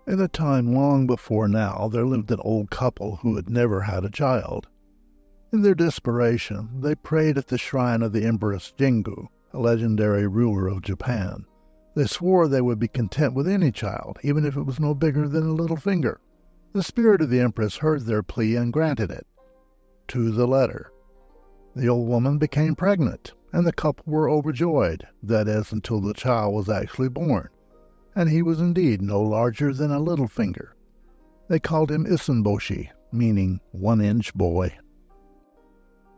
In a time long before now, there lived an old couple who had never had a child. In their desperation, they prayed at the shrine of the Empress Jingu, a legendary ruler of Japan. They swore they would be content with any child, even if it was no bigger than a little finger. The spirit of the Empress heard their plea and granted it, to the letter. The old woman became pregnant, and the couple were overjoyed, that is, until the child was actually born, and he was indeed no larger than a little finger. They called him Issunboshi, meaning 1-inch boy.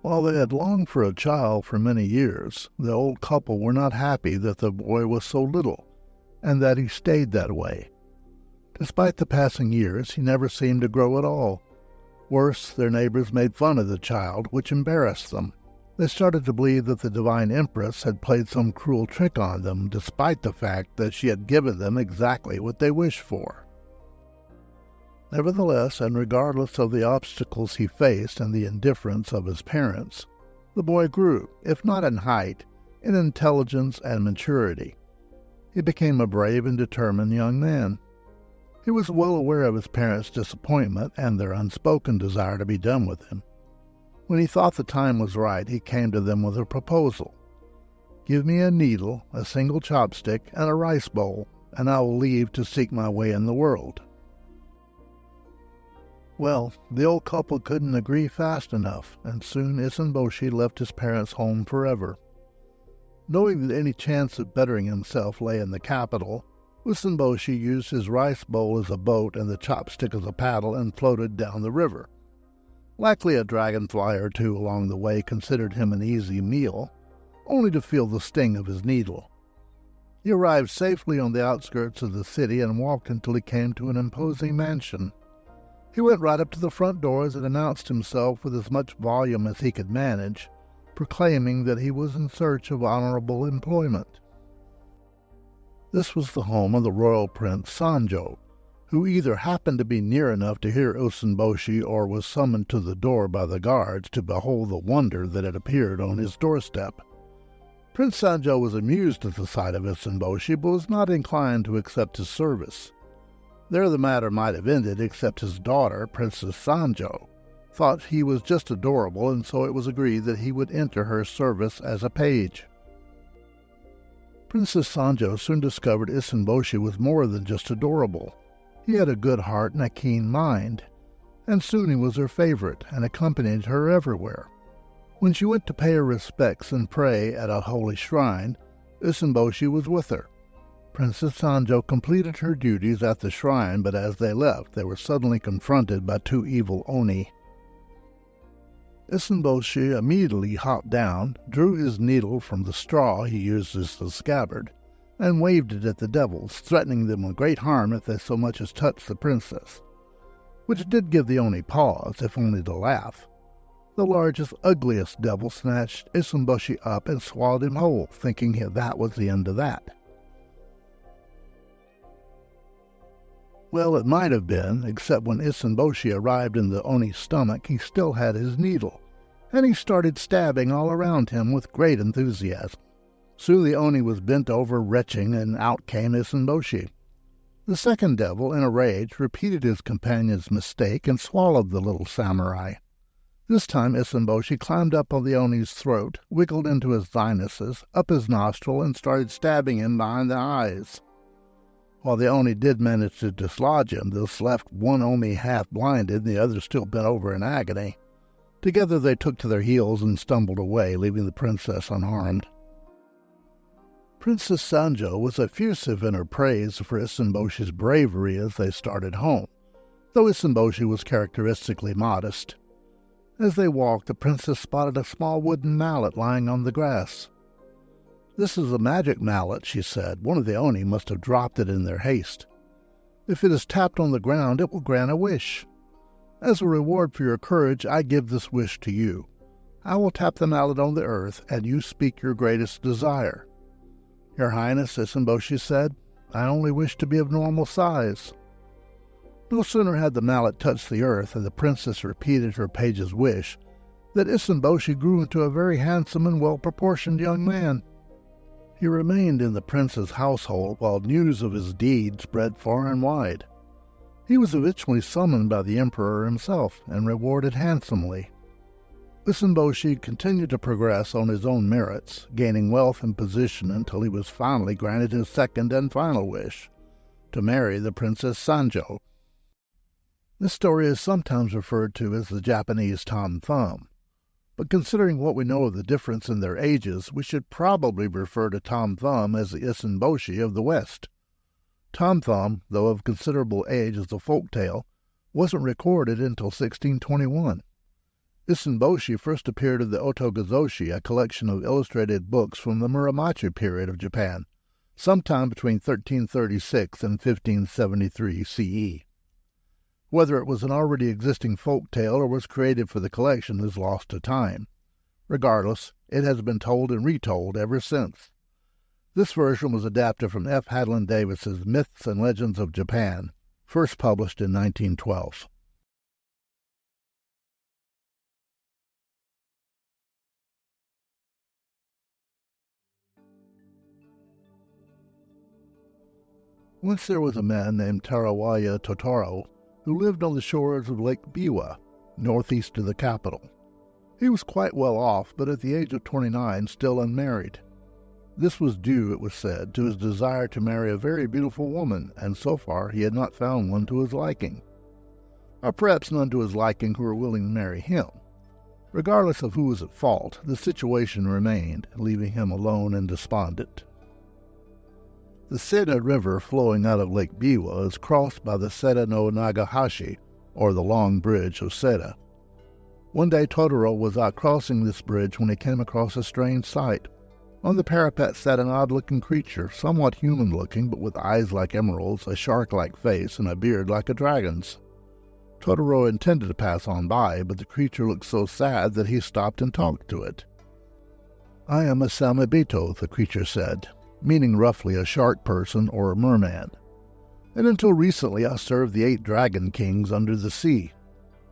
While they had longed for a child for many years, the old couple were not happy that the boy was so little, and that he stayed that way. Despite the passing years, he never seemed to grow at all. Worse, their neighbors made fun of the child, which embarrassed them. They started to believe that the divine empress had played some cruel trick on them, despite the fact that she had given them exactly what they wished for. Nevertheless, and regardless of the obstacles he faced and the indifference of his parents, the boy grew, if not in height, in intelligence and maturity. He became a brave and determined young man. He was well aware of his parents' disappointment and their unspoken desire to be done with him. When he thought the time was right, he came to them with a proposal. "Give me a needle, a single chopstick, and a rice bowl, and I will leave to seek my way in the world." Well, the old couple couldn't agree fast enough, and soon Issunboshi left his parents' home forever. Knowing that any chance of bettering himself lay in the capital, Issunboshi used his rice bowl as a boat and the chopstick as a paddle and floated down the river. Likely a dragonfly or two along the way considered him an easy meal, only to feel the sting of his needle. He arrived safely on the outskirts of the city and walked until he came to an imposing mansion. He went right up to the front doors and announced himself with as much volume as he could manage, proclaiming that he was in search of honorable employment. This was the home of the royal prince Sanjo, who either happened to be near enough to hear Issunboshi or was summoned to the door by the guards to behold the wonder that had appeared on his doorstep. Prince Sanjo was amused at the sight of Issunboshi, but was not inclined to accept his service. There the matter might have ended, except his daughter, Princess Sanjo, thought he was just adorable, and so it was agreed that he would enter her service as a page. Princess Sanjo soon discovered Issunboshi was more than just adorable. He had a good heart and a keen mind, and soon he was her favorite and accompanied her everywhere. When she went to pay her respects and pray at a holy shrine, Issunboshi was with her. Princess Sanjo completed her duties at the shrine, but as they left, they were suddenly confronted by two evil oni. Issunboshi immediately hopped down, drew his needle from the straw he used as the scabbard, and waved it at the devils, threatening them with great harm if they so much as touched the princess, which did give the oni pause, if only to laugh. The largest, ugliest devil snatched Issunboshi up and swallowed him whole, thinking that was the end of that. Well, it might have been, except when Issunboshi arrived in the Oni's stomach, he still had his needle, and he started stabbing all around him with great enthusiasm. Soon the Oni was bent over, retching, and out came Issunboshi. The second devil, in a rage, repeated his companion's mistake and swallowed the little samurai. This time Issunboshi climbed up on the Oni's throat, wiggled into his sinuses, up his nostril, and started stabbing him behind the eyes. While the Oni did manage to dislodge him, this left one Oni half-blinded and the other still bent over in agony. Together they took to their heels and stumbled away, leaving the princess unharmed. Princess Sanjo was effusive in her praise for Issunboshi's bravery as they started home, though Issunboshi was characteristically modest. As they walked, the princess spotted a small wooden mallet lying on the grass. "This is a magic mallet," she said. "One of the Oni must have dropped it in their haste. If it is tapped on the ground, it will grant a wish. As a reward for your courage, I give this wish to you. I will tap the mallet on the earth, and you speak your greatest desire." "Your Highness," Issunboshi said, "I only wish to be of normal size." No sooner had the mallet touched the earth and the princess repeated her page's wish than Issunboshi grew into a very handsome and well-proportioned young man. He remained in the prince's household while news of his deed spread far and wide. He was eventually summoned by the emperor himself and rewarded handsomely. Issunboshi continued to progress on his own merits, gaining wealth and position until he was finally granted his second and final wish, to marry the Princess Sanjo. This story is sometimes referred to as the Japanese Tom Thumb, but considering what we know of the difference in their ages, we should probably refer to Tom Thumb as the Issunboshi of the West. Tom Thumb, though of considerable age as a folk tale, wasn't recorded until 1621. Issunboshi first appeared in the Otogazoshi, a collection of illustrated books from the Muromachi period of Japan, sometime between 1336 and 1573 CE. Whether it was an already existing folk tale or was created for the collection is lost to time. Regardless, it has been told and retold ever since. This version was adapted from F. Hadlin Davis's Myths and Legends of Japan, first published in 1912. Once there was a man named Tarawaya Totoro who lived on the shores of Lake Biwa, northeast of the capital. He was quite well off, but at the age of 29 still unmarried. This was due, it was said, to his desire to marry a very beautiful woman, and so far he had not found one to his liking. Or perhaps none to his liking who were willing to marry him. Regardless of who was at fault, the situation remained, leaving him alone and despondent. The Seda River flowing out of Lake Biwa is crossed by the Seda no Nagahashi, or the Long Bridge of Seda. One day Totoro was out crossing this bridge when he came across a strange sight. On the parapet sat an odd-looking creature, somewhat human-looking, but with eyes like emeralds, a shark-like face, and a beard like a dragon's. Totoro intended to pass on by, but the creature looked so sad that he stopped and talked to it. "I am a Samébito," the creature said, meaning roughly a shark person or a merman. "And until recently I served the 8 dragon kings under the sea.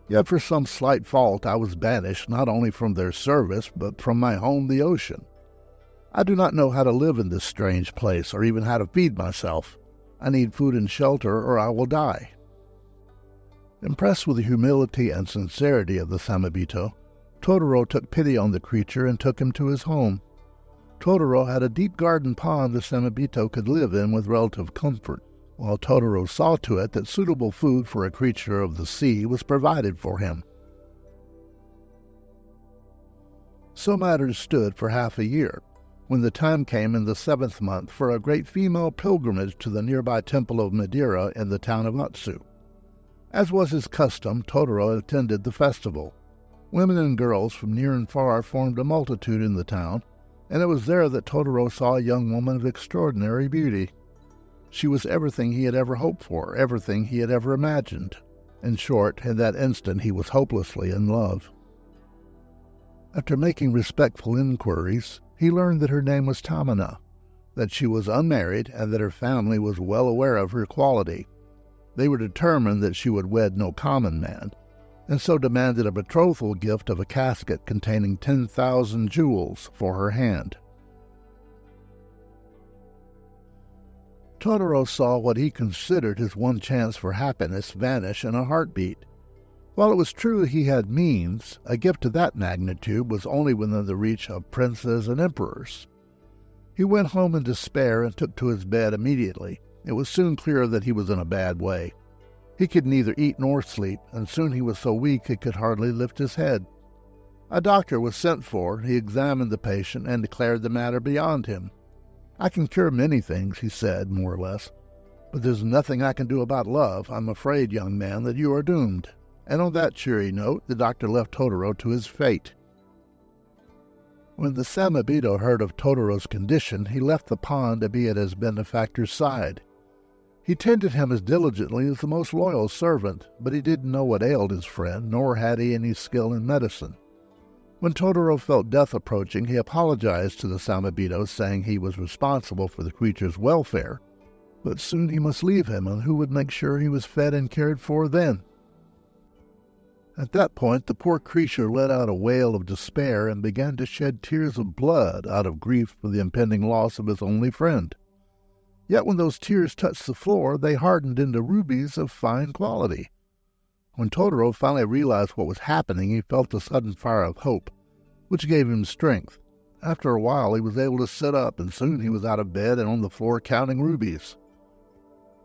Yet for some slight fault I was banished not only from their service, but from my home, the ocean. I do not know how to live in this strange place, or even how to feed myself. I need food and shelter, or I will die." Impressed with the humility and sincerity of the Samébito, Totoro took pity on the creature and took him to his home. Totoro had a deep garden pond the Samébito could live in with relative comfort, while Totoro saw to it that suitable food for a creature of the sea was provided for him. So matters stood for half a year, when the time came in the 7th month for a great female pilgrimage to the nearby temple of Madeira in the town of Atsu. As was his custom, Totoro attended the festival. Women and girls from near and far formed a multitude in the town, and it was there that Totoro saw a young woman of extraordinary beauty. She was everything he had ever hoped for, everything he had ever imagined. In short, in that instant he was hopelessly in love. After making respectful inquiries, he learned that her name was Tamina, that she was unmarried, and that her family was well aware of her quality. They were determined that she would wed no common man, and so demanded a betrothal gift of a casket containing 10,000 jewels for her hand. Totoro saw what he considered his one chance for happiness vanish in a heartbeat. While it was true he had means, a gift of that magnitude was only within the reach of princes and emperors. He went home in despair and took to his bed immediately. It was soon clear that he was in a bad way. He could neither eat nor sleep, and soon he was so weak he could hardly lift his head. A doctor was sent for. He examined the patient and declared the matter beyond him. "I can cure many things," he said, more or less, "but there's nothing I can do about love. I'm afraid, young man, that you are doomed." And on that cheery note, the doctor left Totoro to his fate. When the Samébito heard of Totoro's condition, he left the pond to be at his benefactor's side. He tended him as diligently as the most loyal servant, but he didn't know what ailed his friend, nor had he any skill in medicine. When Totoro felt death approaching, he apologized to the Samébito, saying he was responsible for the creature's welfare, but soon he must leave him, and who would make sure he was fed and cared for then? At that point, the poor creature let out a wail of despair and began to shed tears of blood out of grief for the impending loss of his only friend. Yet when those tears touched the floor, they hardened into rubies of fine quality. When Totoro finally realized what was happening, he felt a sudden fire of hope, which gave him strength. After a while, he was able to sit up, and soon he was out of bed and on the floor counting rubies.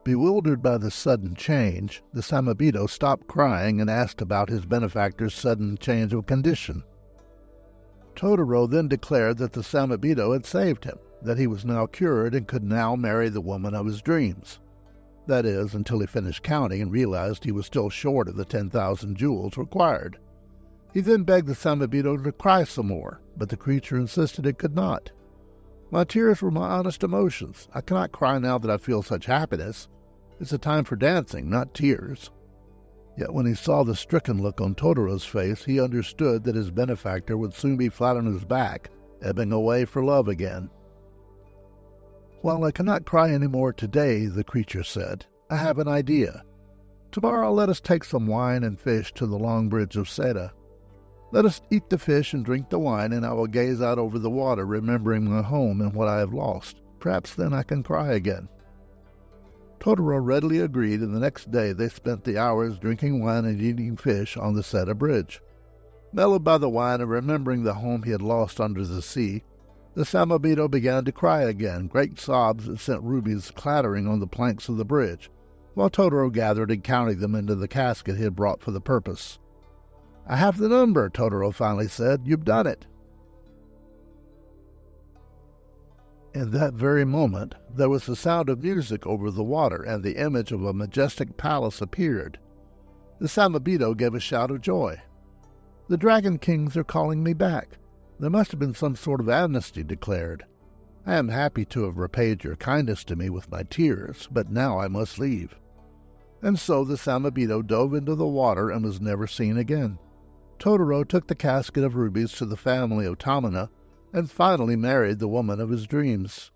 Bewildered by this sudden change, the Samébito stopped crying and asked about his benefactor's sudden change of condition. Totoro then declared that the Samébito had saved him, that he was now cured and could now marry the woman of his dreams. That is, until he finished counting and realized he was still short of the 10,000 jewels required. He then begged the Samébito to cry some more, but the creature insisted it could not. My tears were my honest emotions. I cannot cry now that I feel such happiness. It's a time for dancing, not tears. Yet when he saw the stricken look on Totoro's face, he understood that his benefactor would soon be flat on his back, ebbing away for love again. "While I cannot cry any more today," the creature said, "I have an idea. Tomorrow let us take some wine and fish to the long bridge of Seda. Let us eat the fish and drink the wine, and I will gaze out over the water, remembering my home and what I have lost. Perhaps then I can cry again." Totoro readily agreed, and the next day they spent the hours drinking wine and eating fish on the Seda Bridge. Mellowed by the wine and remembering the home he had lost under the sea, the Samébito began to cry again, great sobs that sent rubies clattering on the planks of the bridge, while Totoro gathered and counted them into the casket he had brought for the purpose. "I have the number," Totoro finally said. "You've done it." In that very moment, there was the sound of music over the water, and the image of a majestic palace appeared. The Samébito gave a shout of joy. "The Dragon Kings are calling me back. There must have been some sort of amnesty declared. I am happy to have repaid your kindness to me with my tears, but now I must leave." And so the Samébito dove into the water and was never seen again. Totoro took the casket of rubies to the family of Tamina, and finally married the woman of his dreams.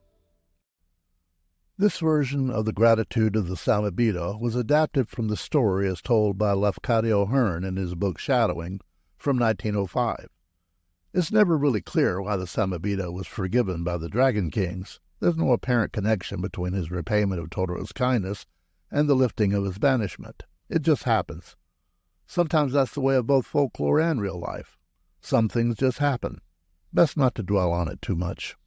This version of the gratitude of the Samébito was adapted from the story as told by Lafcadio Hearn in his book Shadowing from 1905. It's never really clear why the Samébito was forgiven by the Dragon Kings. There's no apparent connection between his repayment of Totoro's kindness and the lifting of his banishment. It just happens. Sometimes that's the way of both folklore and real life. Some things just happen. Best not to dwell on it too much.